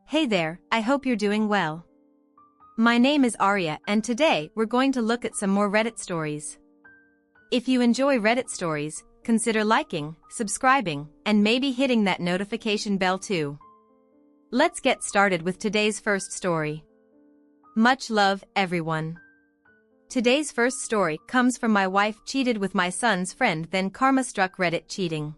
Hey there, I hope you're doing well. My name is Arya and today we're going to look at some more Reddit stories. If you enjoy Reddit stories, consider liking, subscribing, and maybe hitting that notification bell too. Let's get started with today's first story. Much love, everyone. Today's first story comes from my wife cheated with my son's friend, then karma struck Reddit cheating.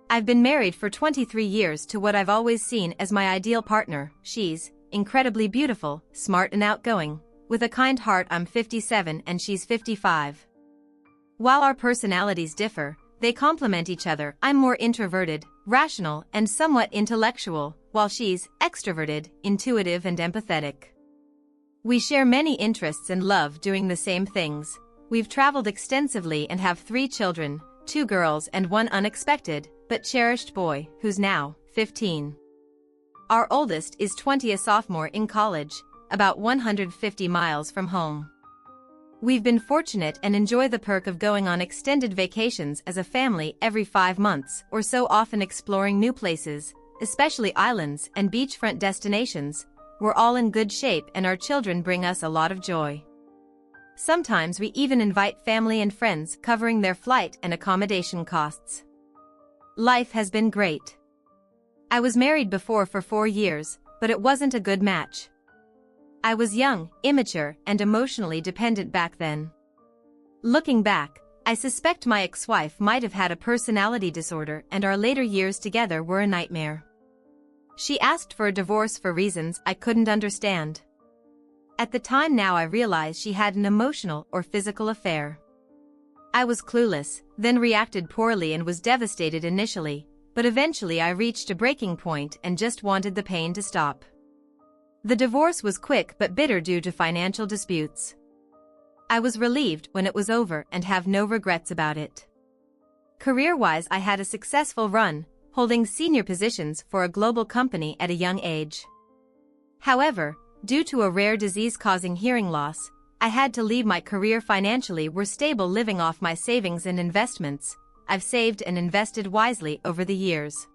I've been married for 23 years to what I've always seen as my ideal partner. She's incredibly beautiful, smart and outgoing, with a kind heart. I'm 57 and she's 55. While our personalities differ, they complement each other. I'm more introverted, rational, and somewhat intellectual, while she's extroverted, intuitive and empathetic. We share many interests and love doing the same things. We've traveled extensively and have 3 children, 2 girls and 1 unexpected but cherished boy, who's now 15. Our oldest is 20, a sophomore in college, about 150 miles from home. We've been fortunate and enjoy the perk of going on extended vacations as a family every 5 months or so, often exploring new places, especially islands and beachfront destinations. We're all in good shape and our children bring us a lot of joy. Sometimes we even invite family and friends, covering their flight and accommodation costs. Life has been great. I was married before for 4 years, but it wasn't a good match. I was young, immature, and emotionally dependent back then. Looking back, I suspect my ex-wife might have had a personality disorder and our later years together were a nightmare. She asked for a divorce for reasons I couldn't understand. At the time, now I realize she had an emotional or physical affair. I was clueless, then reacted poorly and was devastated initially, but eventually I reached a breaking point and just wanted the pain to stop. The divorce was quick but bitter due to financial disputes. I was relieved when it was over and have no regrets about it. Career-wise, I had a successful run, holding senior positions for a global company at a young age. However, due to a rare disease causing hearing loss, I had to leave my career. Financially, we're stable, living off my savings and investments. I've saved and invested wisely over the years.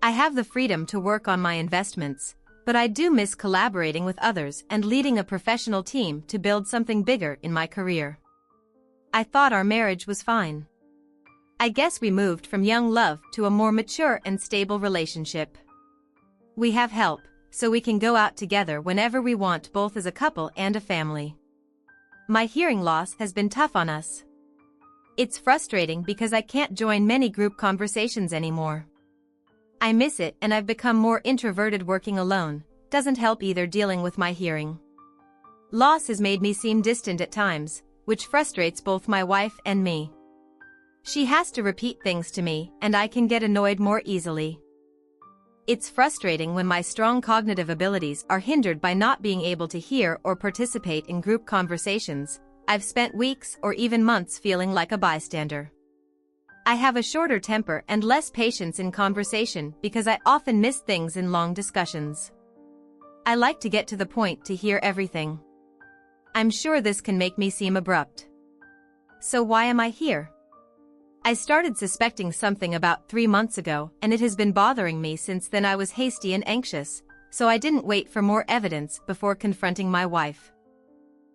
I have the freedom to work on my investments, but I do miss collaborating with others and leading a professional team to build something bigger in my career. I thought our marriage was fine. I guess we moved from young love to a more mature and stable relationship. We have help, so we can go out together whenever we want, both as a couple and a family. My hearing loss has been tough on us. It's frustrating because I can't join many group conversations anymore. I miss it and I've become more introverted. Working alone doesn't help either. Dealing with my hearing loss has made me seem distant at times, which frustrates both my wife and me. She has to repeat things to me and I can get annoyed more easily. It's frustrating when my strong cognitive abilities are hindered by not being able to hear or participate in group conversations. I've spent weeks or even months feeling like a bystander. I have a shorter temper and less patience in conversation because I often miss things in long discussions. I like to get to the point to hear everything. I'm sure this can make me seem abrupt. So why am I here? I started suspecting something about 3 months ago and it has been bothering me since then. I was hasty and anxious, so I didn't wait for more evidence before confronting my wife.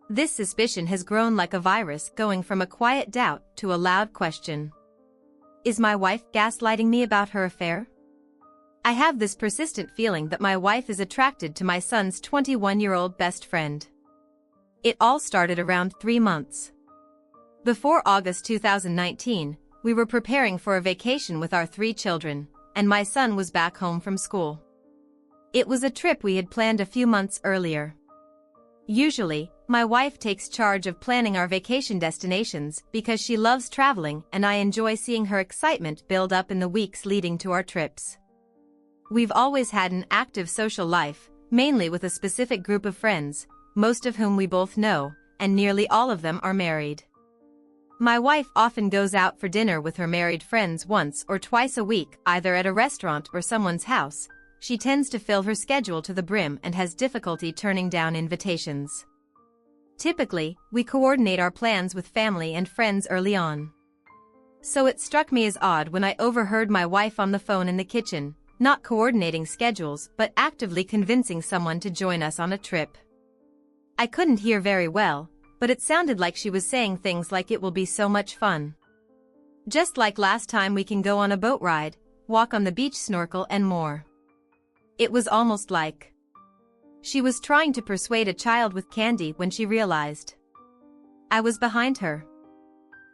This suspicion has grown like a virus, going from a quiet doubt to a loud question. Is my wife gaslighting me about her affair? I have this persistent feeling that my wife is attracted to my son's 21-year-old best friend. It all started around 3 months before August 2019. We were preparing for a vacation with our 3 children, and my son was back home from school. It was a trip we had planned a few months earlier. Usually, my wife takes charge of planning our vacation destinations because she loves traveling and I enjoy seeing her excitement build up in the weeks leading to our trips. We've always had an active social life, mainly with a specific group of friends, most of whom we both know, and nearly all of them are married. My wife often goes out for dinner with her married friends once or twice a week, either at a restaurant or someone's house. She tends to fill her schedule to the brim and has difficulty turning down invitations. Typically, we coordinate our plans with family and friends early on. So it struck me as odd when I overheard my wife on the phone in the kitchen, not coordinating schedules but actively convincing someone to join us on a trip. I couldn't hear very well, but it sounded like she was saying things like it will be so much fun. Just like last time, we can go on a boat ride, walk on the beach, snorkel and more. It was almost like she was trying to persuade a child with candy when she realized I was behind her.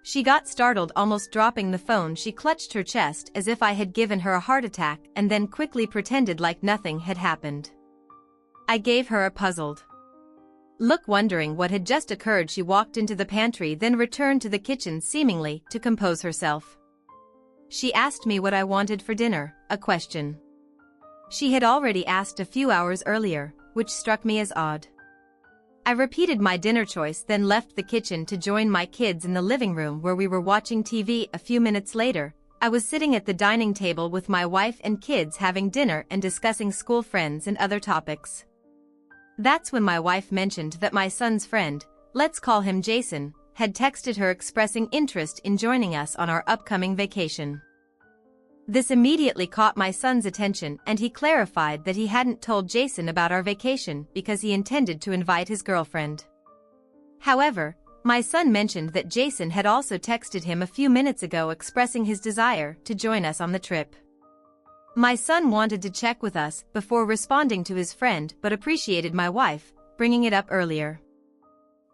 She got startled, almost dropping the phone. She clutched her chest as if I had given her a heart attack and then quickly pretended like nothing had happened. I gave her a puzzled look, wondering what had just occurred. She walked into the pantry, then returned to the kitchen seemingly to compose herself. She asked me what I wanted for dinner, a question she had already asked a few hours earlier, which struck me as odd. I repeated my dinner choice, then left the kitchen to join my kids in the living room where we were watching TV. A few minutes later, I was sitting at the dining table with my wife and kids having dinner and discussing school friends and other topics. That's when my wife mentioned that my son's friend, let's call him Jason, had texted her expressing interest in joining us on our upcoming vacation. This immediately caught my son's attention, and he clarified that he hadn't told Jason about our vacation because he intended to invite his girlfriend. However, my son mentioned that Jason had also texted him a few minutes ago expressing his desire to join us on the trip. My son wanted to check with us before responding to his friend, but appreciated my wife bringing it up earlier.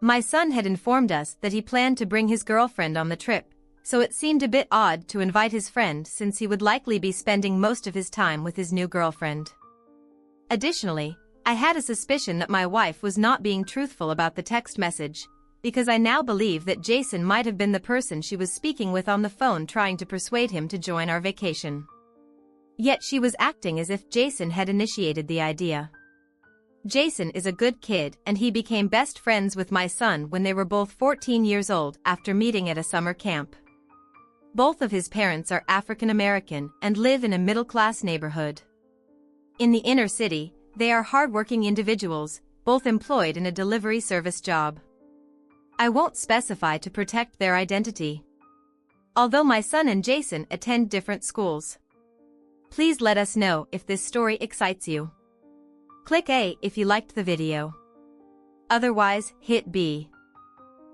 My son had informed us that he planned to bring his girlfriend on the trip, so it seemed a bit odd to invite his friend since he would likely be spending most of his time with his new girlfriend. Additionally, I had a suspicion that my wife was not being truthful about the text message, because I now believe that Jason might have been the person she was speaking with on the phone trying to persuade him to join our vacation. Yet she was acting as if Jason had initiated the idea. Jason is a good kid, and he became best friends with my son when they were both 14 years old after meeting at a summer camp. Both of his parents are African American and live in a middle-class neighborhood. In the inner city, they are hardworking individuals, both employed in a delivery service job. I won't specify to protect their identity. Although my son and Jason attend different schools. Please let us know if this story excites you. Click A if you liked the video. Otherwise, hit B.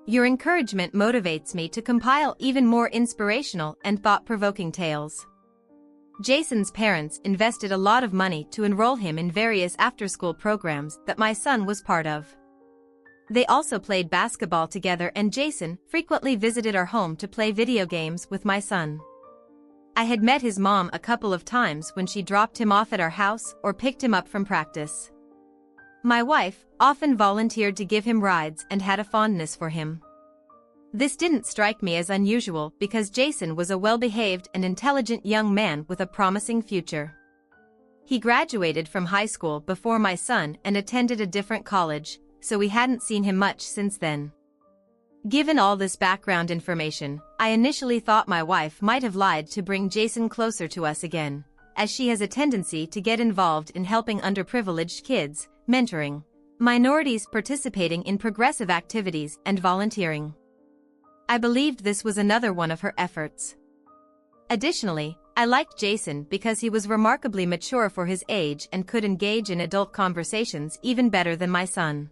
Your encouragement motivates me to compile even more inspirational and thought-provoking tales. Jason's parents invested a lot of money to enroll him in various after-school programs that my son was part of. They also played basketball together, and Jason frequently visited our home to play video games with my son. I had met his mom a couple of times when she dropped him off at our house or picked him up from practice. My wife often volunteered to give him rides and had a fondness for him. This didn't strike me as unusual because Jason was a well-behaved and intelligent young man with a promising future. He graduated from high school before my son and attended a different college, so we hadn't seen him much since then. Given all this background information, I initially thought my wife might have lied to bring Jason closer to us again, as she has a tendency to get involved in helping underprivileged kids, mentoring minorities, participating in progressive activities, and volunteering. I believed this was another one of her efforts. Additionally, I liked Jason because he was remarkably mature for his age and could engage in adult conversations even better than my son.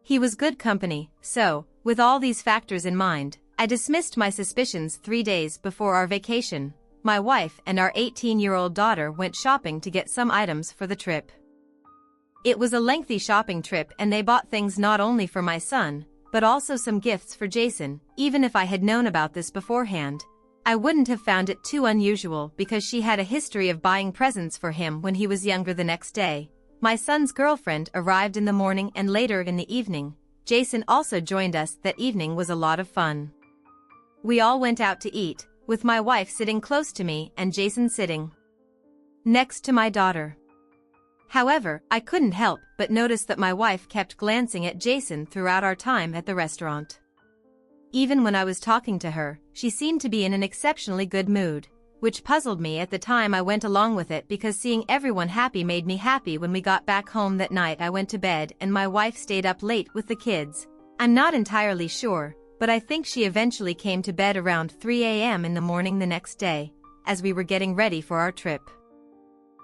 He was good company, so, with all these factors in mind, I dismissed my suspicions 3 days before our vacation. My wife and our 18-year-old daughter went shopping to get some items for the trip. It was a lengthy shopping trip, and they bought things not only for my son, but also some gifts for Jason. Even if I had known about this beforehand, I wouldn't have found it too unusual because she had a history of buying presents for him when he was younger. The next day, my son's girlfriend arrived in the morning, and later in the evening, Jason also joined us. That evening was a lot of fun. We all went out to eat, with my wife sitting close to me and Jason sitting next to my daughter. However, I couldn't help but notice that my wife kept glancing at Jason throughout our time at the restaurant. Even when I was talking to her, she seemed to be in an exceptionally good mood, which puzzled me at the time. I went along with it because seeing everyone happy made me happy. When we got back home that night, I went to bed and my wife stayed up late with the kids. I'm not entirely sure, but I think she eventually came to bed around 3 a.m. in the morning the next day, as we were getting ready for our trip.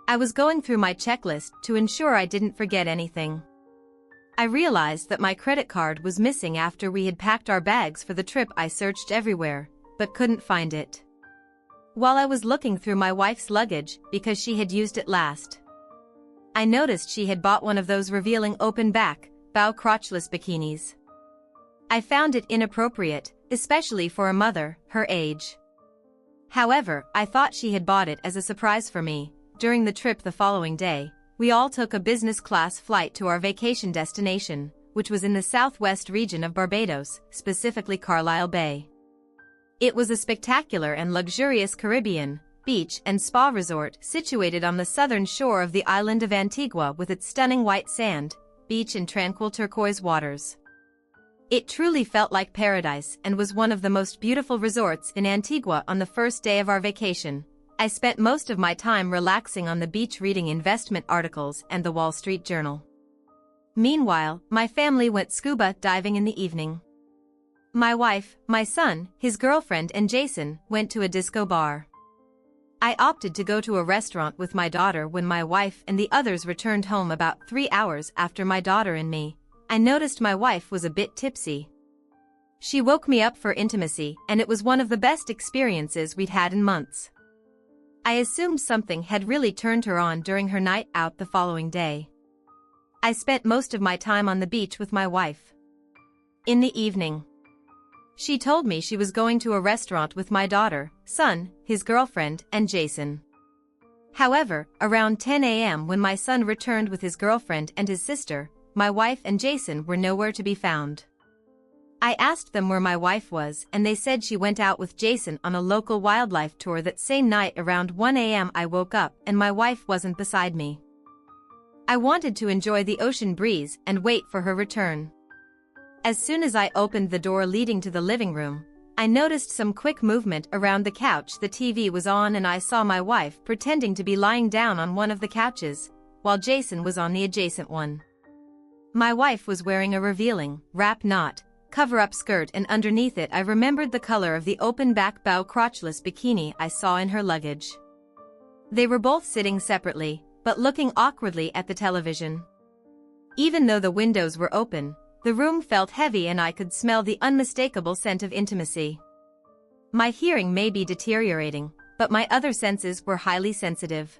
I was going through my checklist to ensure I didn't forget anything. I realized that my credit card was missing after we had packed our bags for the trip. I searched everywhere, but couldn't find it. While I was looking through my wife's luggage because she had used it last, I noticed she had bought one of those revealing open back, bow crotchless bikinis. I found it inappropriate, especially for a mother her age. However, I thought she had bought it as a surprise for me. During the trip the following day, we all took a business-class flight to our vacation destination, which was in the southwest region of Barbados, specifically Carlisle Bay. It was a spectacular and luxurious Caribbean beach and spa resort situated on the southern shore of the island of Antigua with its stunning white sand, beach and tranquil turquoise waters. It truly felt like paradise and was one of the most beautiful resorts in Antigua. On the first day of our vacation, I spent most of my time relaxing on the beach reading investment articles and the Wall Street Journal. Meanwhile, my family went scuba diving in the evening. My wife, my son, his girlfriend and Jason went to a disco bar. I opted to go to a restaurant with my daughter. When my wife and the others returned home about 3 hours after my daughter and me, I noticed my wife was a bit tipsy. She woke me up for intimacy, and it was one of the best experiences we'd had in months. I assumed something had really turned her on during her night out the following day. I spent most of my time on the beach with my wife. In the evening, she told me she was going to a restaurant with my daughter, son, his girlfriend, and Jason. However, around 10 a.m. when my son returned with his girlfriend and his sister, my wife and Jason were nowhere to be found. I asked them where my wife was, and they said she went out with Jason on a local wildlife tour. That same night around 1 a.m. I woke up and my wife wasn't beside me. I wanted to enjoy the ocean breeze and wait for her return. As soon as I opened the door leading to the living room, I noticed some quick movement around the couch. The TV was on and I saw my wife pretending to be lying down on one of the couches, while Jason was on the adjacent one. My wife was wearing a revealing, wrap knot, cover-up skirt, and underneath it I remembered the color of the open-back bow crotchless bikini I saw in her luggage. They were both sitting separately, but looking awkwardly at the television. Even though the windows were open, the room felt heavy and I could smell the unmistakable scent of intimacy. My hearing may be deteriorating, but my other senses were highly sensitive.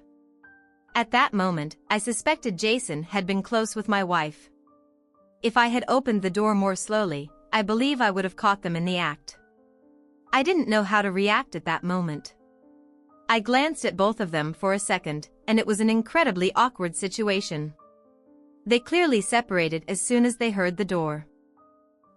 At that moment, I suspected Jason had been close with my wife. If I had opened the door more slowly, I believe I would have caught them in the act. I didn't know how to react at that moment. I glanced at both of them for a second, and it was an incredibly awkward situation. They clearly separated as soon as they heard the door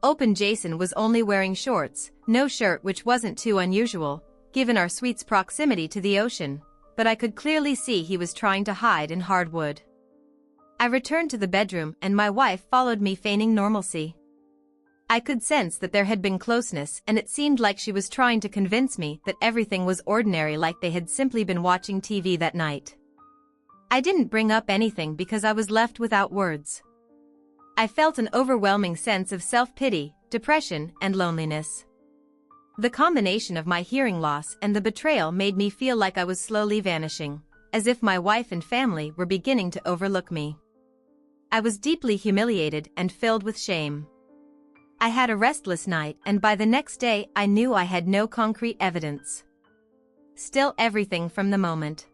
open. Jason was only wearing shorts, no shirt, which wasn't too unusual, given our suite's proximity to the ocean, but I could clearly see he was trying to hide in hardwood. I returned to the bedroom and my wife followed me, feigning normalcy. I could sense that there had been closeness, and it seemed like she was trying to convince me that everything was ordinary, like they had simply been watching TV that night. I didn't bring up anything because I was left without words. I felt an overwhelming sense of self-pity, depression, and loneliness. The combination of my hearing loss and the betrayal made me feel like I was slowly vanishing, as if my wife and family were beginning to overlook me. I was deeply humiliated and filled with shame. I had a restless night, and by the next day I knew I had no concrete evidence. Still everything from the moment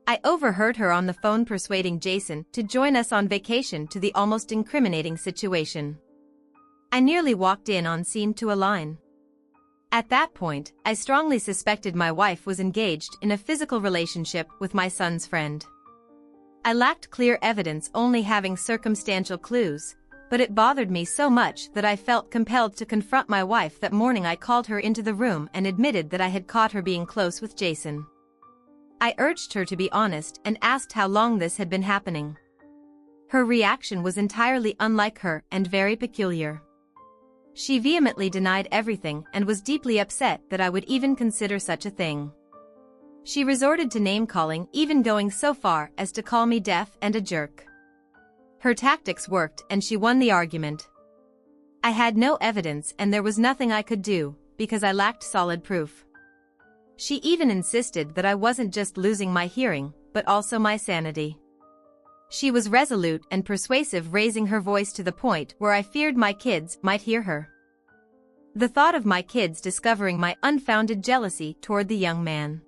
I overheard her on the phone persuading Jason to join us on vacation to the almost incriminating situation. I nearly walked in on scene to a line. At that point, I strongly suspected my wife was engaged in a physical relationship with my son's friend. I lacked clear evidence, only having circumstantial clues, but it bothered me so much that I felt compelled to confront my wife. That morning I called her into the room and admitted that I had caught her being close with Jason. I urged her to be honest and asked how long this had been happening. Her reaction was entirely unlike her and very peculiar. She vehemently denied everything and was deeply upset that I would even consider such a thing. She resorted to name-calling, even going so far as to call me deaf and a jerk. Her tactics worked and she won the argument. I had no evidence and there was nothing I could do, because I lacked solid proof. She even insisted that I wasn't just losing my hearing, but also my sanity. She was resolute and persuasive, raising her voice to the point where I feared my kids might hear her. The thought of my kids discovering my unfounded jealousy toward the young man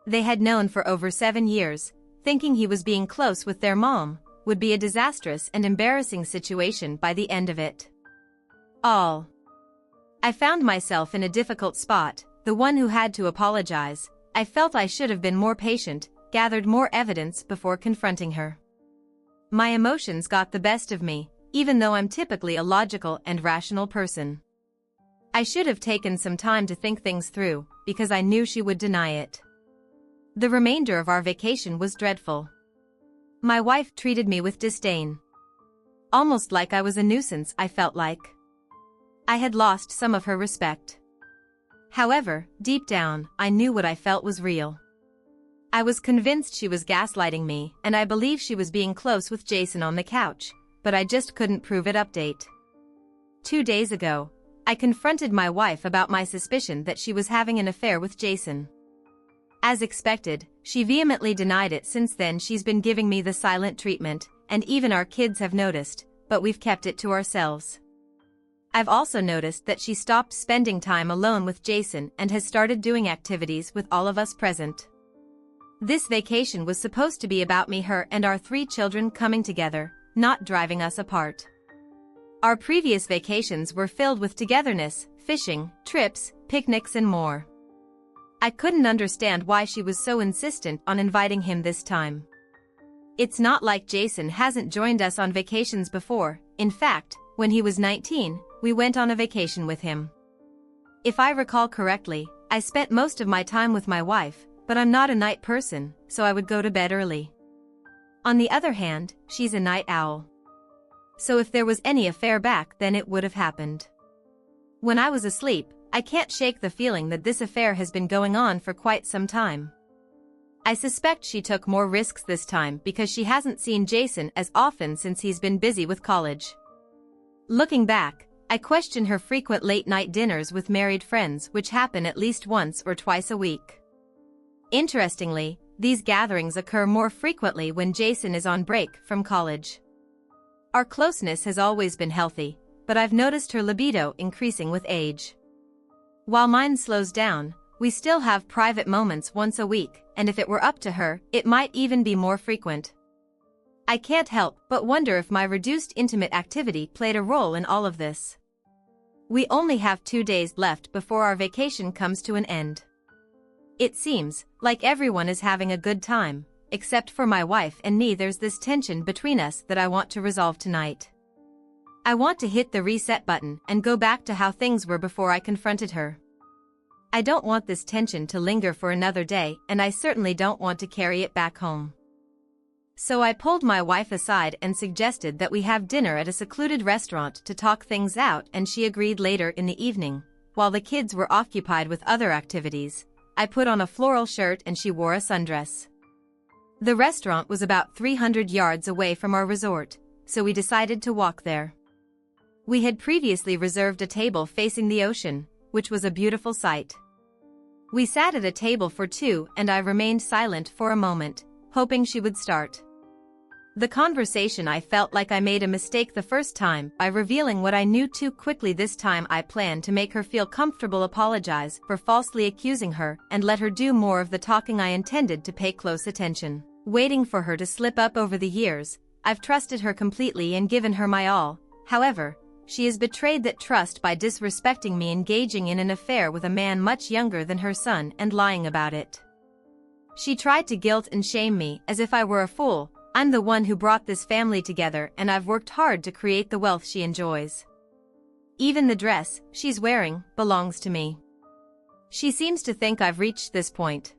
they had known for over 7 years, thinking he was being close with their mom, would be a disastrous and embarrassing situation by the end of it all. I found myself in a difficult spot, the one who had to apologize. I felt I should have been more patient, gathered more evidence before confronting her. My emotions got the best of me, even though I'm typically a logical and rational person. I should have taken some time to think things through, because I knew she would deny it. The remainder of our vacation was dreadful. My wife treated me with disdain. Almost like I was a nuisance, I felt like. I had lost some of her respect. However, deep down, I knew what I felt was real. I was convinced she was gaslighting me, and I believed she was being close with Jason on the couch, but I just couldn't prove it. Update. 2 days ago, I confronted my wife about my suspicion that she was having an affair with Jason. As expected, she vehemently denied it. Since then she's been giving me the silent treatment, and even our kids have noticed, but we've kept it to ourselves. I've also noticed that she stopped spending time alone with Jason and has started doing activities with all of us present. This vacation was supposed to be about me, her, and our 3 children coming together, not driving us apart. Our previous vacations were filled with togetherness, fishing, trips, picnics and more. I couldn't understand why she was so insistent on inviting him this time. It's not like Jason hasn't joined us on vacations before. In fact, when he was 19, we went on a vacation with him. If I recall correctly, I spent most of my time with my wife, but I'm not a night person, so I would go to bed early. On the other hand, she's a night owl. So if there was any affair back then, it would have happened when I was asleep. I can't shake the feeling that this affair has been going on for quite some time. I suspect she took more risks this time because she hasn't seen Jason as often since he's been busy with college. Looking back, I question her frequent late-night dinners with married friends, which happen at least once or twice a week. Interestingly, these gatherings occur more frequently when Jason is on break from college. Our closeness has always been healthy, but I've noticed her libido increasing with age. While mine slows down, we still have private moments once a week, and if it were up to her, it might even be more frequent. I can't help but wonder if my reduced intimate activity played a role in all of this. We only have 2 days left before our vacation comes to an end. It seems like everyone is having a good time, except for my wife and me. There's this tension between us that I want to resolve tonight. I want to hit the reset button and go back to how things were before I confronted her. I don't want this tension to linger for another day, and I certainly don't want to carry it back home. So I pulled my wife aside and suggested that we have dinner at a secluded restaurant to talk things out, and she agreed. Later in the evening, while the kids were occupied with other activities, I put on a floral shirt and she wore a sundress. The restaurant was about 300 yards away from our resort, so we decided to walk there. We had previously reserved a table facing the ocean, which was a beautiful sight. We sat at a table for 2 and I remained silent for a moment, hoping she would start the conversation. I felt like I made a mistake the first time by revealing what I knew too quickly. This time I planned to make her feel comfortable, apologize for falsely accusing her, and let her do more of the talking. I intended to pay close attention, waiting for her to slip up. Over the years, I've trusted her completely and given her my all. However, she has betrayed that trust by disrespecting me, engaging in an affair with a man much younger than her son, and lying about it. She tried to guilt and shame me as if I were a fool. I'm the one who brought this family together, and I've worked hard to create the wealth she enjoys. Even the dress she's wearing belongs to me. She seems to think I've reached this point.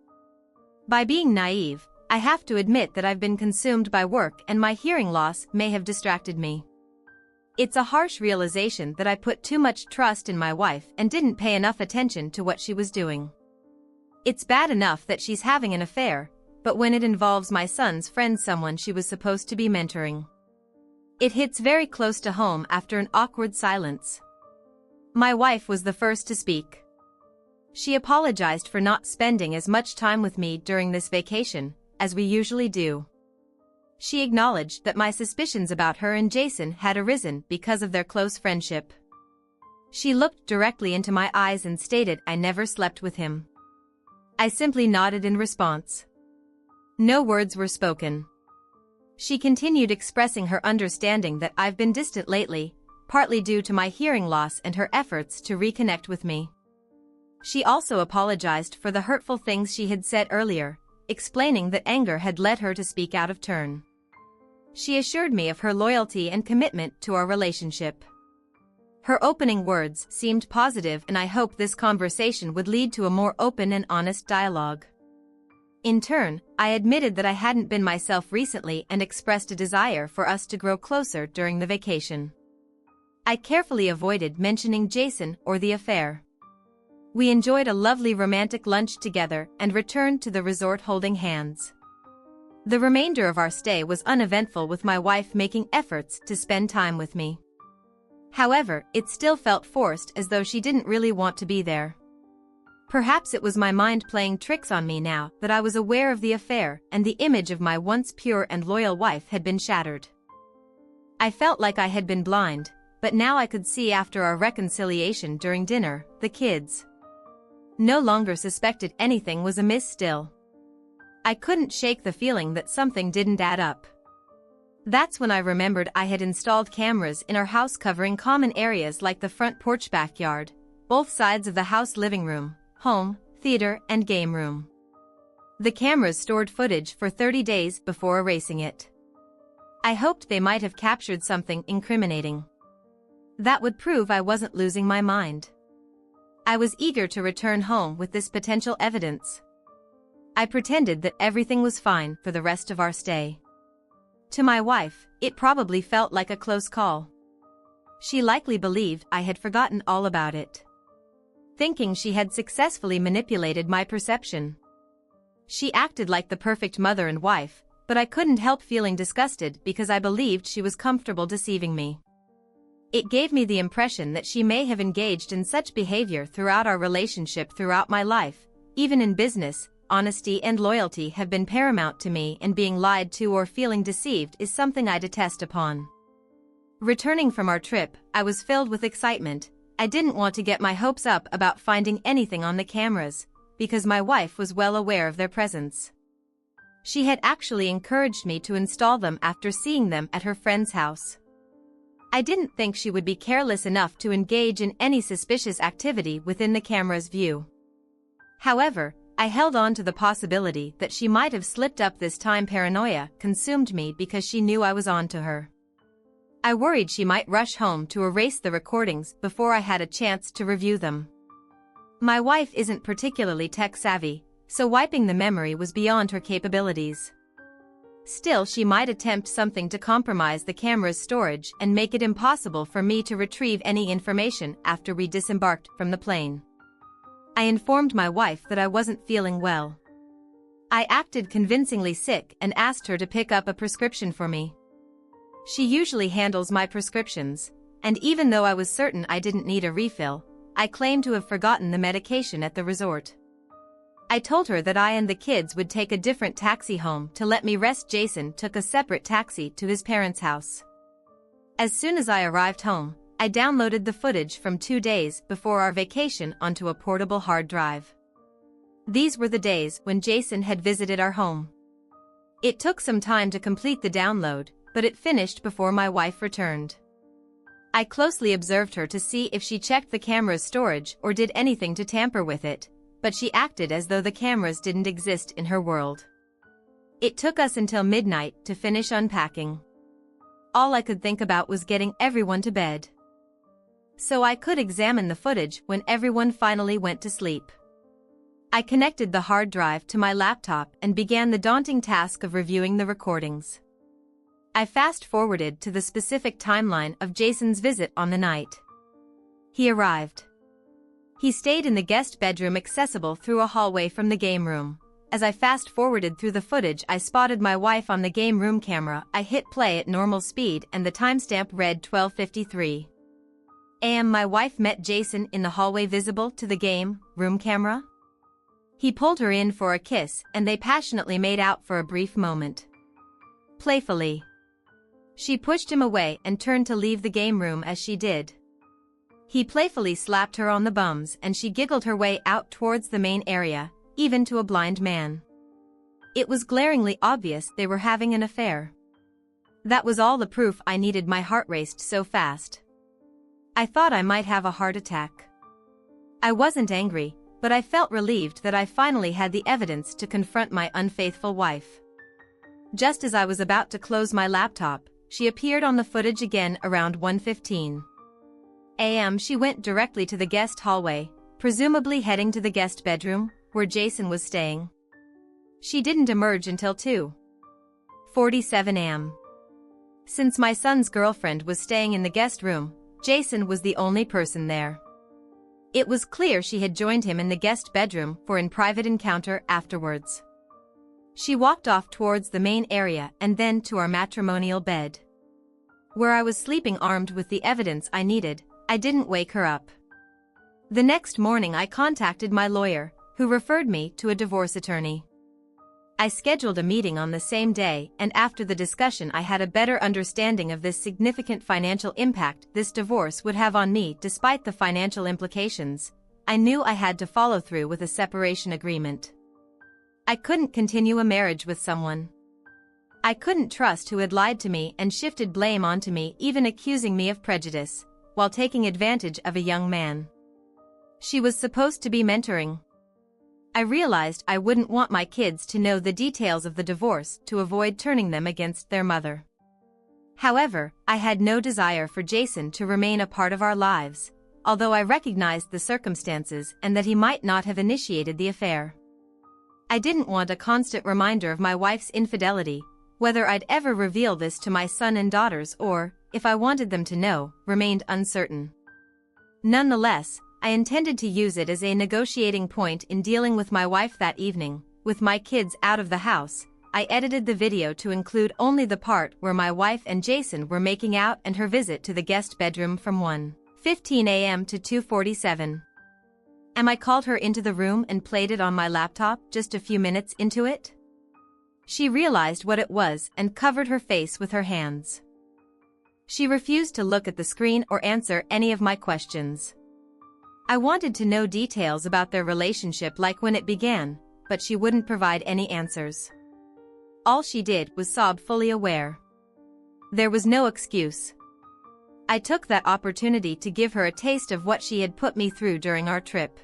By being naive, I have to admit that I've been consumed by work, and my hearing loss may have distracted me. It's a harsh realization that I put too much trust in my wife and didn't pay enough attention to what she was doing. It's bad enough that she's having an affair, but when it involves my son's friend, someone she was supposed to be mentoring, it hits very close to home. After an awkward silence, my wife was the first to speak. She apologized for not spending as much time with me during this vacation, as we usually do. She acknowledged that my suspicions about her and Jason had arisen because of their close friendship. She looked directly into my eyes and stated I never slept with him. I simply nodded in response. No words were spoken. She continued expressing her understanding that I've been distant lately, partly due to my hearing loss and her efforts to reconnect with me. She also apologized for the hurtful things she had said earlier, explaining that anger had led her to speak out of turn. She assured me of her loyalty and commitment to our relationship. Her opening words seemed positive, and I hoped this conversation would lead to a more open and honest dialogue. In turn, I admitted that I hadn't been myself recently and expressed a desire for us to grow closer during the vacation. I carefully avoided mentioning Jason or the affair. We enjoyed a lovely romantic lunch together and returned to the resort holding hands. The remainder of our stay was uneventful, with my wife making efforts to spend time with me. However, it still felt forced, as though she didn't really want to be there. Perhaps it was my mind playing tricks on me now that I was aware of the affair and the image of my once pure and loyal wife had been shattered. I felt like I had been blind, but now I could see after our reconciliation during dinner, the kids no longer suspected anything was amiss still. I couldn't shake the feeling that something didn't add up. That's when I remembered I had installed cameras in our house covering common areas like the front porch, backyard, both sides of the house, living room, home, theater, and game room. The cameras stored footage for 30 days before erasing it. I hoped they might have captured something incriminating. That would prove I wasn't losing my mind. I was eager to return home with this potential evidence. I pretended that everything was fine for the rest of our stay. To my wife, it probably felt like a close call. She likely believed I had forgotten all about it, thinking she had successfully manipulated my perception. She acted like the perfect mother and wife, but I couldn't help feeling disgusted because I believed she was comfortable deceiving me. It gave me the impression that she may have engaged in such behavior throughout our relationship. Throughout my life, even in business, honesty and loyalty have been paramount to me, and being lied to or feeling deceived is something I detest upon. Returning from our trip, I was filled with excitement. I didn't want to get my hopes up about finding anything on the cameras, because my wife was well aware of their presence. She had actually encouraged me to install them after seeing them at her friend's house. I didn't think she would be careless enough to engage in any suspicious activity within the camera's view. However, I held on to the possibility that she might have slipped up this time. Paranoia consumed me because she knew I was on to her. I worried she might rush home to erase the recordings before I had a chance to review them. My wife isn't particularly tech-savvy, so wiping the memory was beyond her capabilities. Still, she might attempt something to compromise the camera's storage and make it impossible for me to retrieve any information after we disembarked from the plane. I informed my wife that I wasn't feeling well. I acted convincingly sick and asked her to pick up a prescription for me. She usually handles my prescriptions, and even though I was certain I didn't need a refill, I claimed to have forgotten the medication at the resort. I told her that I and the kids would take a different taxi home to let me rest. Jason took a separate taxi to his parents' house. As soon as I arrived home, I downloaded the footage from 2 days before our vacation onto a portable hard drive. These were the days when Jason had visited our home. It took some time to complete the download, but it finished before my wife returned. I closely observed her to see if she checked the camera's storage or did anything to tamper with it, but she acted as though the cameras didn't exist in her world. It took us until midnight to finish unpacking. All I could think about was getting everyone to bed, so I could examine the footage when everyone finally went to sleep. I connected the hard drive to my laptop and began the daunting task of reviewing the recordings. I fast-forwarded to the specific timeline of Jason's visit on the night he arrived. He stayed in the guest bedroom accessible through a hallway from the game room. As I fast-forwarded through the footage, I spotted my wife on the game room camera. I hit play at normal speed and the timestamp read 12:53 a.m. My wife met Jason in the hallway visible to the game room camera. He pulled her in for a kiss and they passionately made out for a brief moment. Playfully. She pushed him away and turned to leave the game room as she did. He playfully slapped her on the bums and she giggled her way out towards the main area, even to a blind man. It was glaringly obvious they were having an affair. That was all the proof I needed. My heart raced so fast. I thought I might have a heart attack. I wasn't angry, but I felt relieved that I finally had the evidence to confront my unfaithful wife. Just as I was about to close my laptop, she appeared on the footage again around 1:15 a.m. She went directly to the guest hallway, presumably heading to the guest bedroom, where Jason was staying. She didn't emerge until 2:47 a.m. Since my son's girlfriend was staying in the guest room, Jason was the only person there. It was clear she had joined him in the guest bedroom for a private encounter afterwards. She walked off towards the main area and then to our matrimonial bed, where I was sleeping armed with the evidence I needed. I didn't wake her up. The next morning I contacted my lawyer, who referred me to a divorce attorney. I scheduled a meeting on the same day, and after the discussion I had a better understanding of this significant financial impact this divorce would have on me. Despite the financial implications, I knew I had to follow through with a separation agreement. I couldn't continue a marriage with someone I couldn't trust, who had lied to me and shifted blame onto me, even accusing me of prejudice, while taking advantage of a young man she was supposed to be mentoring. I realized I wouldn't want my kids to know the details of the divorce to avoid turning them against their mother. However, I had no desire for Jason to remain a part of our lives, although I recognized the circumstances and that he might not have initiated the affair. I didn't want a constant reminder of my wife's infidelity. Whether I'd ever reveal this to my son and daughters or, if I wanted them to know, remained uncertain. Nonetheless, I intended to use it as a negotiating point in dealing with my wife that evening. With my kids out of the house, I edited the video to include only the part where my wife and Jason were making out and her visit to the guest bedroom from 1:15 a.m. to 2:47 a.m. I called her into the room and played it on my laptop. Just a few minutes into it, she realized what it was and covered her face with her hands. She refused to look at the screen or answer any of my questions. I wanted to know details about their relationship, like when it began, but she wouldn't provide any answers. All she did was sob, fully aware there was no excuse. I took that opportunity to give her a taste of what she had put me through during our trip.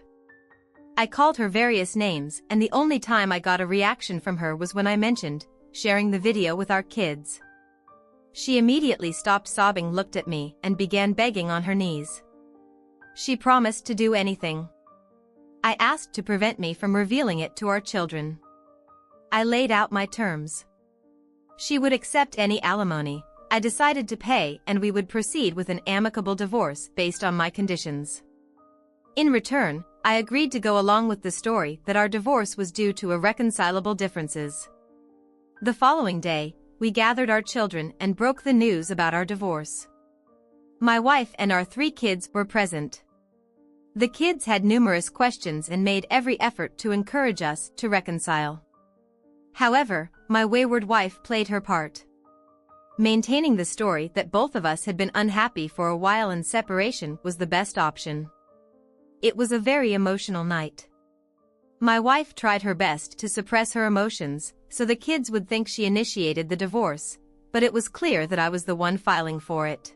I called her various names, and the only time I got a reaction from her was when I mentioned sharing the video with our kids. She immediately stopped sobbing, looked at me, and began begging on her knees. She promised to do anything I asked to prevent me from revealing it to our children. I laid out my terms. She would accept any alimony I decided to pay, and we would proceed with an amicable divorce based on my conditions. In return, I agreed to go along with the story that our divorce was due to irreconcilable differences. The following day, we gathered our children and broke the news about our divorce. My wife and our 3 kids were present. The kids had numerous questions and made every effort to encourage us to reconcile. However, my wayward wife played her part, maintaining the story that both of us had been unhappy for a while and separation was the best option. It was a very emotional night. My wife tried her best to suppress her emotions so the kids would think she initiated the divorce, but it was clear that I was the one filing for it.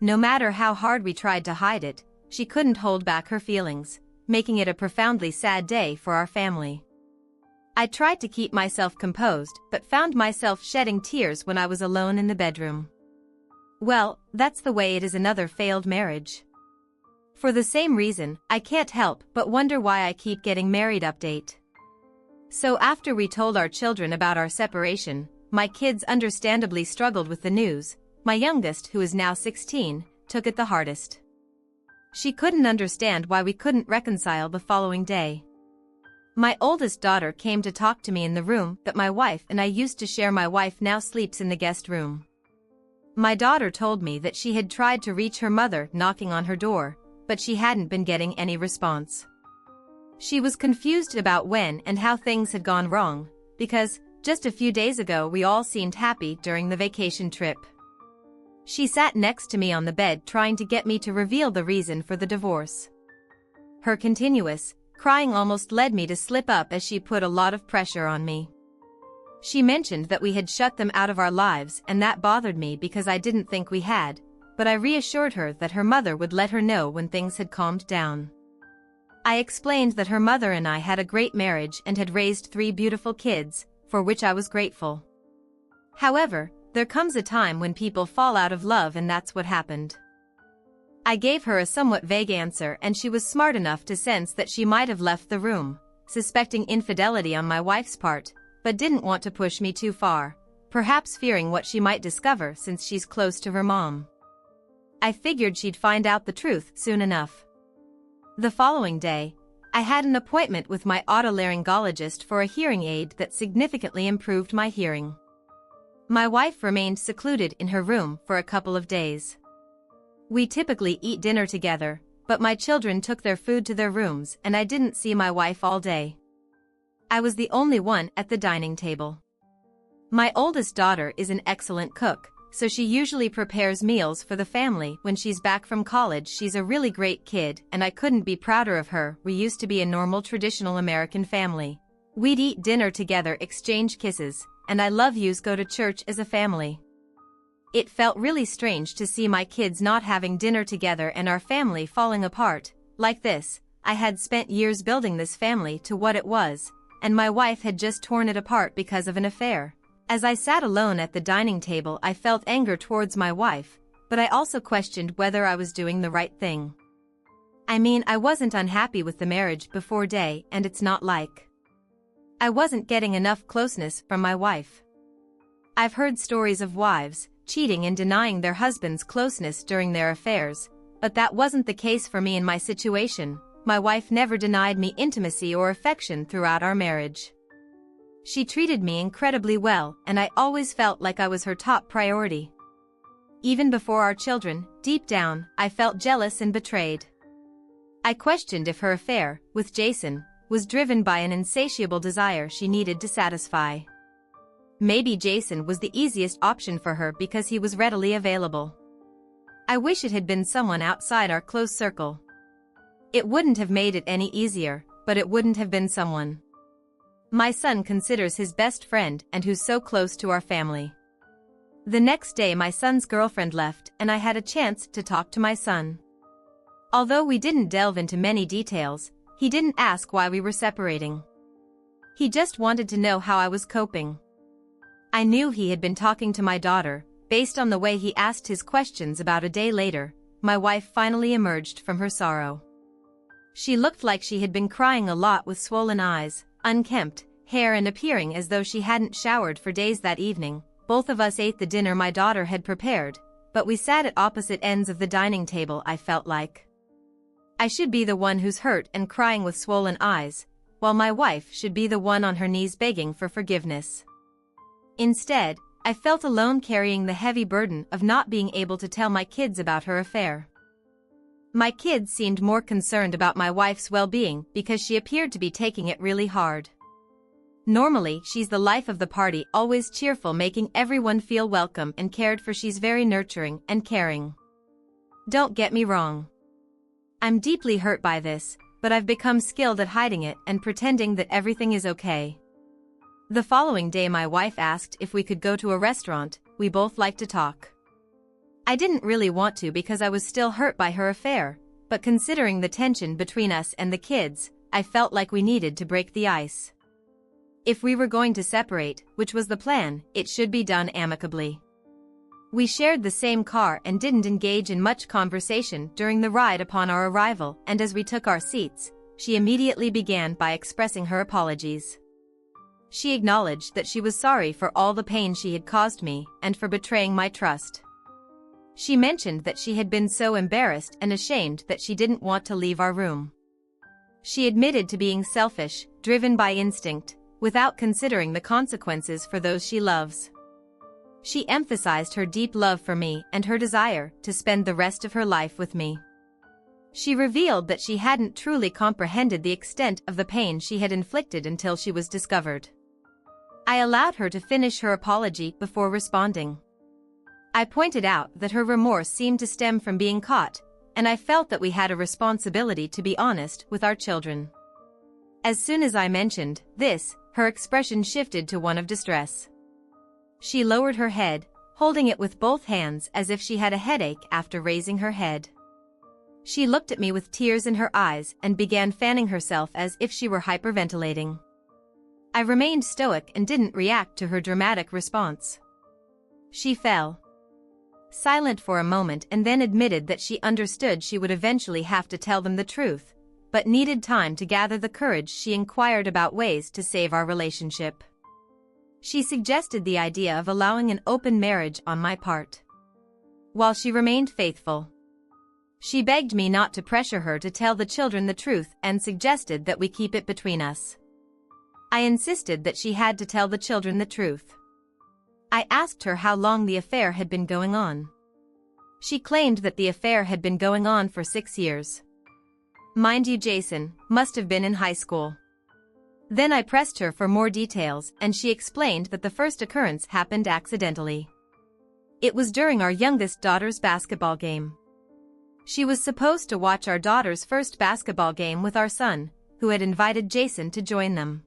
No matter how hard we tried to hide it, she couldn't hold back her feelings, making it a profoundly sad day for our family. I tried to keep myself composed but found myself shedding tears when I was alone in the bedroom. Well, that's the way it is. Another failed marriage. For the same reason, I can't help but wonder why I keep getting married. Update. So after we told our children about our separation, my kids understandably struggled with the news. My youngest, who is now 16, took it the hardest. She couldn't understand why we couldn't reconcile the following day. My oldest daughter came to talk to me in the room that my wife and I used to share. My wife now sleeps in the guest room. My daughter told me that she had tried to reach her mother, knocking on her door, but she hadn't been getting any response. She was confused about when and how things had gone wrong, because, just a few days ago we all seemed happy during the vacation trip. She sat next to me on the bed trying to get me to reveal the reason for the divorce. Her continuous, crying almost led me to slip up as she put a lot of pressure on me. She mentioned that we had shut them out of our lives, and that bothered me because I didn't think we had, but I reassured her that her mother would let her know when things had calmed down. I explained that her mother and I had a great marriage and had raised 3 beautiful kids, for which I was grateful. However, there comes a time when people fall out of love, and that's what happened. I gave her a somewhat vague answer, and she was smart enough to sense that she might have left the room, suspecting infidelity on my wife's part, but didn't want to push me too far, perhaps fearing what she might discover since she's close to her mom. I figured she'd find out the truth soon enough. The following day, I had an appointment with my otolaryngologist for a hearing aid that significantly improved my hearing. My wife remained secluded in her room for a couple of days. We typically eat dinner together, but my children took their food to their rooms and I didn't see my wife all day. I was the only one at the dining table. My oldest daughter is an excellent cook, so she usually prepares meals for the family when she's back from college. She's a really great kid and I couldn't be prouder of her. We used to be a normal traditional American family. We'd eat dinner together, exchange kisses, and I love yous, go to church as a family. It felt really strange to see my kids not having dinner together and our family falling apart, like this. I had spent years building this family to what it was, and my wife had just torn it apart because of an affair. As I sat alone at the dining table, I felt anger towards my wife, but I also questioned whether I was doing the right thing. I mean, I wasn't unhappy with the marriage before day, and it's not like I wasn't getting enough closeness from my wife. I've heard stories of wives cheating and denying their husbands closeness during their affairs, but that wasn't the case for me in my situation. My wife never denied me intimacy or affection throughout our marriage. She treated me incredibly well, and I always felt like I was her top priority. Even before our children, deep down, I felt jealous and betrayed. I questioned if her affair with Jason was driven by an insatiable desire she needed to satisfy. Maybe Jason was the easiest option for her because he was readily available. I wish it had been someone outside our close circle. It wouldn't have made it any easier, but it wouldn't have been someone my son considers his best friend and who's so close to our family. The next day my son's girlfriend left and I had a chance to talk to my son. Although we didn't delve into many details, he didn't ask why we were separating. He just wanted to know how I was coping. I knew he had been talking to my daughter. Based on the way he asked his questions. About a day later, my wife finally emerged from her sorrow. She looked like she had been crying a lot, with swollen eyes, unkempt hair, and appearing as though she hadn't showered for days that evening. Both of us ate the dinner my daughter had prepared, but we sat at opposite ends of the dining table. I felt like I should be the one who's hurt and crying with swollen eyes, while my wife should be the one on her knees begging for forgiveness. Instead, I felt alone, carrying the heavy burden of not being able to tell my kids about her affair. My kids seemed more concerned about my wife's well-being because she appeared to be taking it really hard. Normally, she's the life of the party, always cheerful, making everyone feel welcome and cared for. She's very nurturing and caring. Don't get me wrong. I'm deeply hurt by this, but I've become skilled at hiding it and pretending that everything is okay. The following day my wife asked if we could go to a restaurant. We both like to talk. I didn't really want to because I was still hurt by her affair, but considering the tension between us and the kids, I felt like we needed to break the ice. If we were going to separate, which was the plan, it should be done amicably. We shared the same car and didn't engage in much conversation during the ride. Upon our arrival, and as we took our seats, she immediately began by expressing her apologies. She acknowledged that she was sorry for all the pain she had caused me and for betraying my trust. She mentioned that she had been so embarrassed and ashamed that she didn't want to leave our room. She admitted to being selfish, driven by instinct, without considering the consequences for those she loves. She emphasized her deep love for me and her desire to spend the rest of her life with me. She revealed that she hadn't truly comprehended the extent of the pain she had inflicted until she was discovered. I allowed her to finish her apology before responding. I pointed out that her remorse seemed to stem from being caught, and I felt that we had a responsibility to be honest with our children. As soon as I mentioned this, her expression shifted to one of distress. She lowered her head, holding it with both hands as if she had a headache after raising her head. She looked at me with tears in her eyes and began fanning herself as if she were hyperventilating. I remained stoic and didn't react to her dramatic response. She fell silent for a moment and then admitted that she understood she would eventually have to tell them the truth, but needed time to gather the courage. She inquired about ways to save our relationship. She suggested the idea of allowing an open marriage on my part, while she remained faithful. She begged me not to pressure her to tell the children the truth and suggested that we keep it between us. I insisted that she had to tell the children the truth. I asked her how long the affair had been going on. She claimed that the affair had been going on for 6 years. Mind you, Jason must have been in high school. Then I pressed her for more details and she explained that the first occurrence happened accidentally. It was during our youngest daughter's basketball game. She was supposed to watch our daughter's first basketball game with our son, who had invited Jason to join them.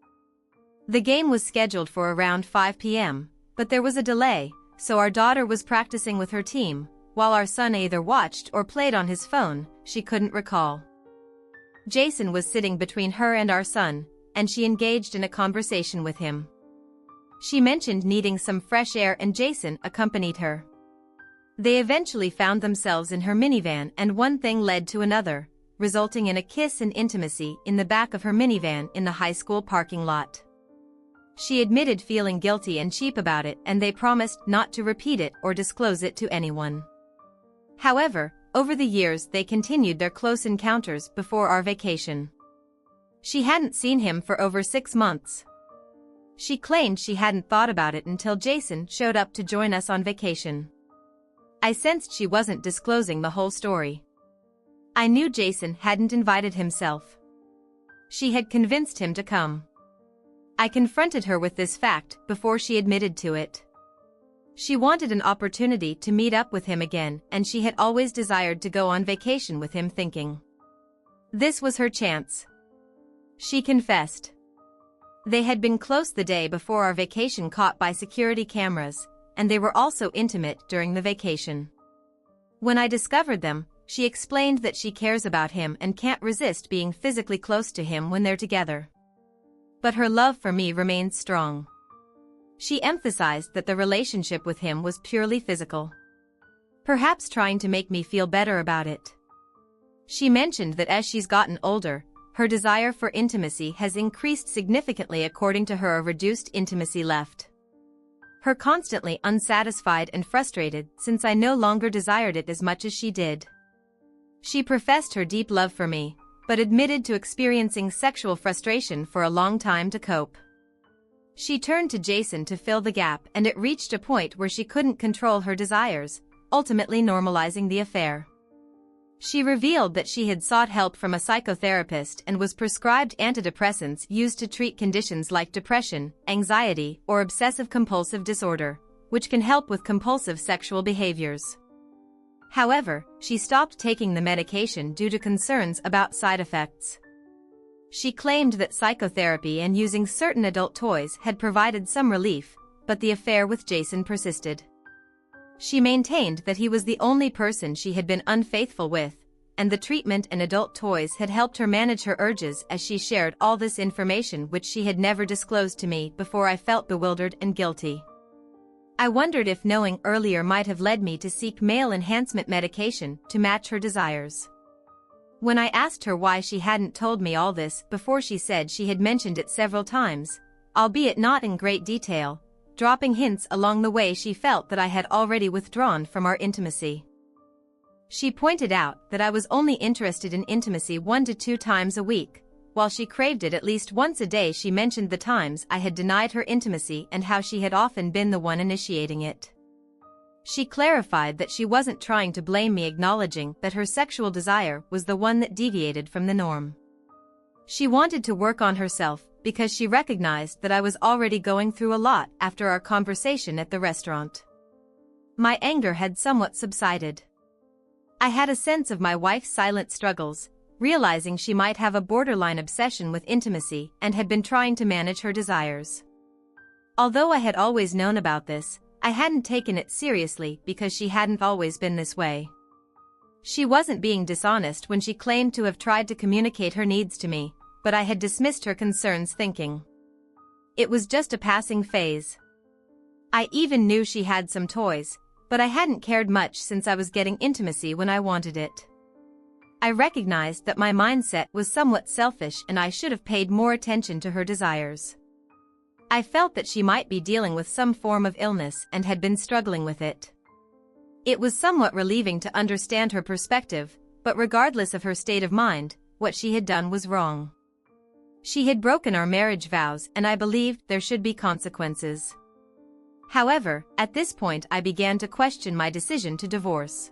The game was scheduled for around 5 p.m., but there was a delay, so our daughter was practicing with her team, while our son either watched or played on his phone. She couldn't recall. Jason was sitting between her and our son, and she engaged in a conversation with him. She mentioned needing some fresh air and Jason accompanied her. They eventually found themselves in her minivan and one thing led to another, resulting in a kiss and intimacy in the back of her minivan in the high school parking lot. She admitted feeling guilty and cheap about it and they promised not to repeat it or disclose it to anyone. However, over the years they continued their close encounters before our vacation. She hadn't seen him for over 6 months. She claimed she hadn't thought about it until Jason showed up to join us on vacation. I sensed she wasn't disclosing the whole story. I knew Jason hadn't invited himself. She had convinced him to come. I confronted her with this fact before she admitted to it. She wanted an opportunity to meet up with him again and she had always desired to go on vacation with him, thinking this was her chance. She confessed. They had been close the day before our vacation, caught by security cameras, and they were also intimate during the vacation. When I discovered them, she explained that she cares about him and can't resist being physically close to him when they're together. But her love for me remains strong. She emphasized that the relationship with him was purely physical, perhaps trying to make me feel better about it. She mentioned that as she's gotten older, her desire for intimacy has increased significantly. According to her, a reduced intimacy left her constantly unsatisfied and frustrated since I no longer desired it as much as she did. She professed her deep love for me, but admitted to experiencing sexual frustration for a long time to cope. She turned to Jason to fill the gap and it reached a point where she couldn't control her desires, ultimately normalizing the affair. She revealed that she had sought help from a psychotherapist and was prescribed antidepressants used to treat conditions like depression, anxiety, or obsessive-compulsive disorder, which can help with compulsive sexual behaviors. However, she stopped taking the medication due to concerns about side effects. She claimed that psychotherapy and using certain adult toys had provided some relief, but the affair with Jason persisted. She maintained that he was the only person she had been unfaithful with, and the treatment and adult toys had helped her manage her urges. As she shared all this information which she had never disclosed to me before, I felt bewildered and guilty. I wondered if knowing earlier might have led me to seek male enhancement medication to match her desires. When I asked her why she hadn't told me all this before, she said she had mentioned it several times, albeit not in great detail, dropping hints along the way. She felt that I had already withdrawn from our intimacy. She pointed out that I was only interested in intimacy 1 to 2 times a week, while she craved it at least once a day. She mentioned the times I had denied her intimacy and how she had often been the one initiating it. She clarified that she wasn't trying to blame me, acknowledging that her sexual desire was the one that deviated from the norm. She wanted to work on herself because she recognized that I was already going through a lot after our conversation at the restaurant. My anger had somewhat subsided. I had a sense of my wife's silent struggles, realizing she might have a borderline obsession with intimacy and had been trying to manage her desires. Although I had always known about this, I hadn't taken it seriously because she hadn't always been this way. She wasn't being dishonest when she claimed to have tried to communicate her needs to me, but I had dismissed her concerns, thinking it was just a passing phase. I even knew she had some toys, but I hadn't cared much since I was getting intimacy when I wanted it. I recognized that my mindset was somewhat selfish and I should have paid more attention to her desires. I felt that she might be dealing with some form of illness and had been struggling with it. It was somewhat relieving to understand her perspective, but regardless of her state of mind, what she had done was wrong. She had broken our marriage vows and I believed there should be consequences. However, at this point I began to question my decision to divorce.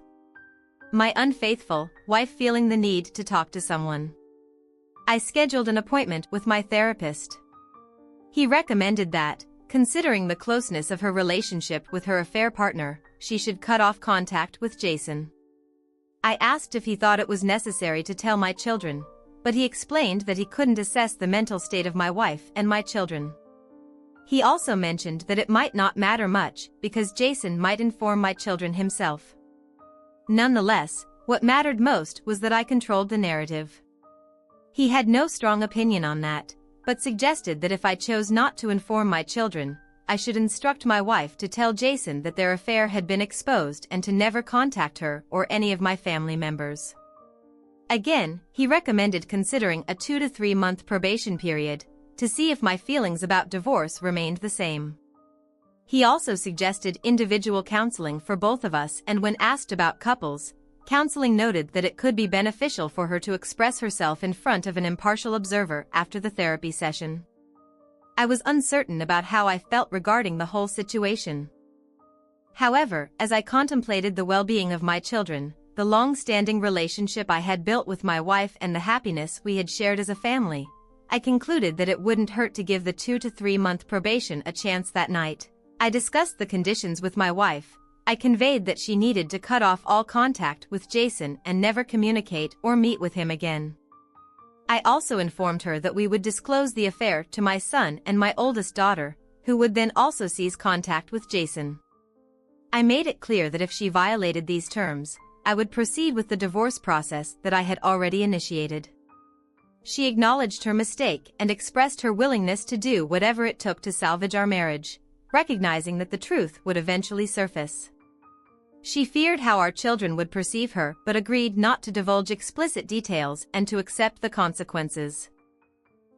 My unfaithful wife feeling the need to talk to someone. I scheduled an appointment with my therapist. He recommended that, considering the closeness of her relationship with her affair partner, she should cut off contact with Jason. I asked if he thought it was necessary to tell my children, but he explained that he couldn't assess the mental state of my wife and my children. He also mentioned that it might not matter much because Jason might inform my children himself. Nonetheless, what mattered most was that I controlled the narrative. He had no strong opinion on that, but suggested that if I chose not to inform my children, I should instruct my wife to tell Jason that their affair had been exposed and to never contact her or any of my family members. Again, he recommended considering a 2 to 3 month probation period to see if my feelings about divorce remained the same. He also suggested individual counseling for both of us, and when asked about couples counseling, noted that it could be beneficial for her to express herself in front of an impartial observer after the therapy session. I was uncertain about how I felt regarding the whole situation. However, as I contemplated the well-being of my children, the long-standing relationship I had built with my wife and the happiness we had shared as a family, I concluded that it wouldn't hurt to give the 2 to 3 month probation a chance. That night, I discussed the conditions with my wife. I conveyed that she needed to cut off all contact with Jason and never communicate or meet with him again. I also informed her that we would disclose the affair to my son and my oldest daughter, who would then also cease contact with Jason. I made it clear that if she violated these terms, I would proceed with the divorce process that I had already initiated. She acknowledged her mistake and expressed her willingness to do whatever it took to salvage our marriage, recognizing that the truth would eventually surface. She feared how our children would perceive her but agreed not to divulge explicit details and to accept the consequences.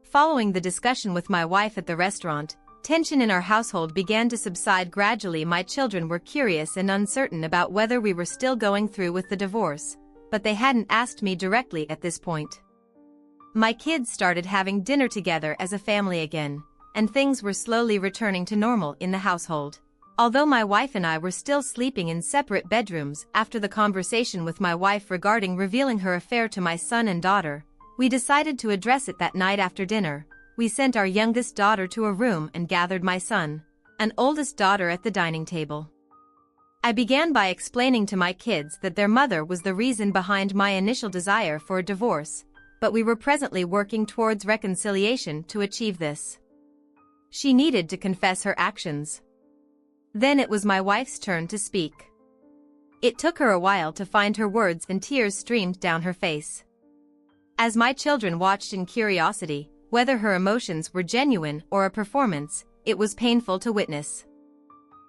Following the discussion with my wife at the restaurant, tension in our household began to subside gradually. My children were curious and uncertain about whether we were still going through with the divorce, but they hadn't asked me directly at this point. My kids started having dinner together as a family again, and things were slowly returning to normal in the household. Although my wife and I were still sleeping in separate bedrooms after the conversation with my wife regarding revealing her affair to my son and daughter, we decided to address it that night after dinner. We sent our youngest daughter to a room and gathered my son and oldest daughter at the dining table. I began by explaining to my kids that their mother was the reason behind my initial desire for a divorce, but we were presently working towards reconciliation to achieve this. She needed to confess her actions. Then it was my wife's turn to speak. It took her a while to find her words and tears streamed down her face. As my children watched in curiosity, whether her emotions were genuine or a performance, it was painful to witness.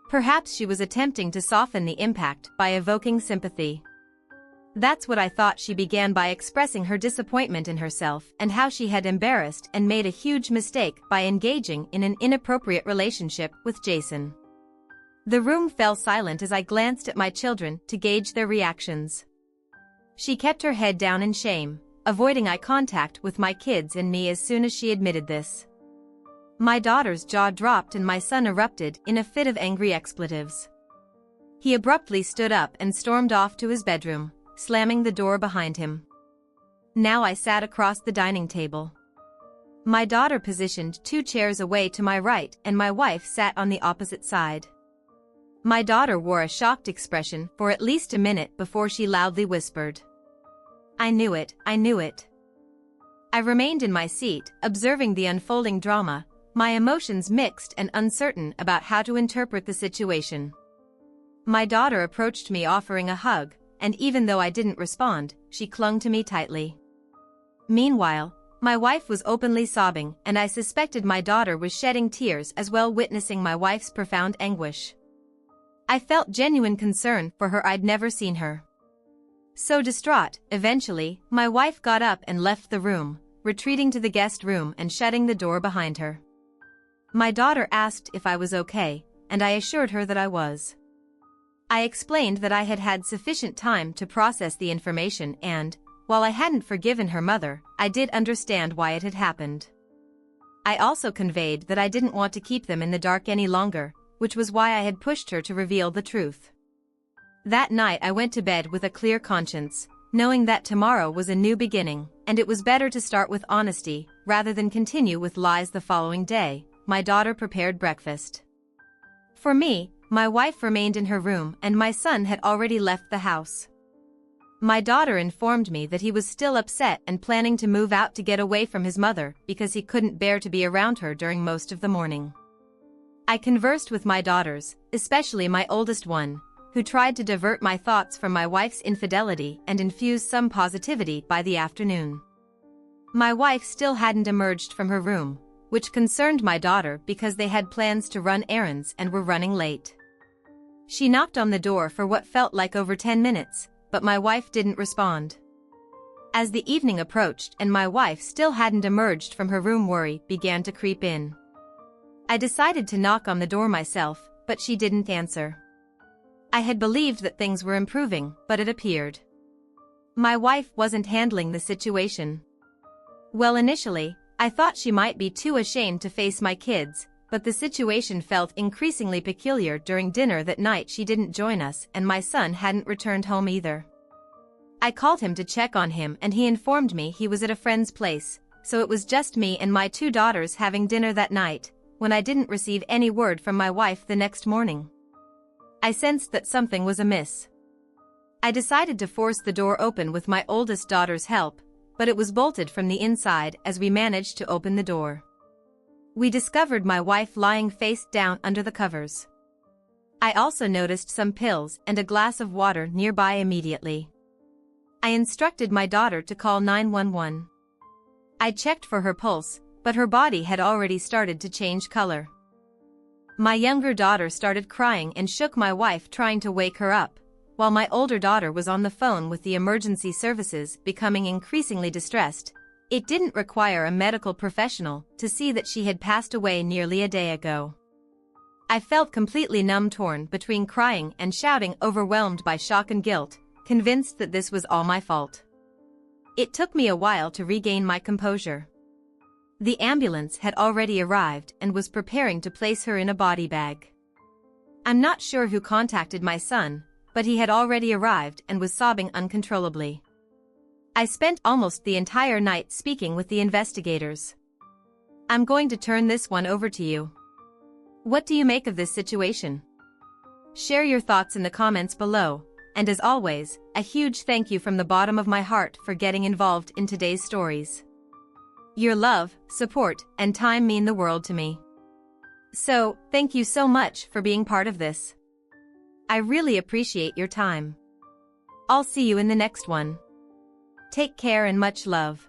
Perhaps she was attempting to soften the impact by evoking sympathy. That's what I thought. She began by expressing her disappointment in herself and how she had embarrassed and made a huge mistake by engaging in an inappropriate relationship with Jason. The room fell silent as I glanced at my children to gauge their reactions. She kept her head down in shame, avoiding eye contact with my kids and me as soon as she admitted this. My daughter's jaw dropped and my son erupted in a fit of angry expletives. He abruptly stood up and stormed off to his bedroom, slamming the door behind him. Now I sat across the dining table. My daughter positioned 2 chairs away to my right and my wife sat on the opposite side. My daughter wore a shocked expression for at least a minute before she loudly whispered, "I knew it, I knew it." I remained in my seat, observing the unfolding drama, my emotions mixed and uncertain about how to interpret the situation. My daughter approached me offering a hug, and even though I didn't respond, she clung to me tightly. Meanwhile, my wife was openly sobbing and I suspected my daughter was shedding tears as well, witnessing my wife's profound anguish. I felt genuine concern for her. I'd never seen her so distraught. Eventually, my wife got up and left the room, retreating to the guest room and shutting the door behind her. My daughter asked if I was okay, and I assured her that I was. I explained that I had had sufficient time to process the information and, while I hadn't forgiven her mother, I did understand why it had happened. I also conveyed that I didn't want to keep them in the dark any longer, which was why I had pushed her to reveal the truth. That night I went to bed with a clear conscience, knowing that tomorrow was a new beginning, and it was better to start with honesty, rather than continue with lies. The following day, my daughter prepared breakfast. For me, my wife remained in her room and my son had already left the house. My daughter informed me that he was still upset and planning to move out to get away from his mother because he couldn't bear to be around her during most of the morning. I conversed with my daughters, especially my oldest one, who tried to divert my thoughts from my wife's infidelity and infuse some positivity by the afternoon. My wife still hadn't emerged from her room, which concerned my daughter because they had plans to run errands and were running late. She knocked on the door for what felt like over 10 minutes, but my wife didn't respond. As the evening approached and my wife still hadn't emerged from her room, worry began to creep in. I decided to knock on the door myself, but she didn't answer. I had believed that things were improving, but it appeared my wife wasn't handling the situation well. Initially, I thought she might be too ashamed to face my kids, but the situation felt increasingly peculiar. During dinner that night she didn't join us and my son hadn't returned home either. I called him to check on him and he informed me he was at a friend's place, so it was just me and my 2 daughters having dinner that night, when I didn't receive any word from my wife the next morning. I sensed that something was amiss. I decided to force the door open with my oldest daughter's help, but it was bolted from the inside as we managed to open the door. We discovered my wife lying face down under the covers. I also noticed some pills and a glass of water nearby. Immediately, I instructed my daughter to call 911. I checked for her pulse, but her body had already started to change color. My younger daughter started crying and shook my wife, trying to wake her up, while my older daughter was on the phone with the emergency services, becoming increasingly distressed. It didn't require a medical professional to see that she had passed away nearly a day ago. I felt completely numb, torn between crying and shouting, overwhelmed by shock and guilt, convinced that this was all my fault. It took me a while to regain my composure. The ambulance had already arrived and was preparing to place her in a body bag. I'm not sure who contacted my son, but he had already arrived and was sobbing uncontrollably. I spent almost the entire night speaking with the investigators. I'm going to turn this one over to you. What do you make of this situation? Share your thoughts in the comments below, and as always, a huge thank you from the bottom of my heart for getting involved in today's stories. Your love, support, and time mean the world to me. So, thank you so much for being part of this. I really appreciate your time. I'll see you in the next one. Take care and much love.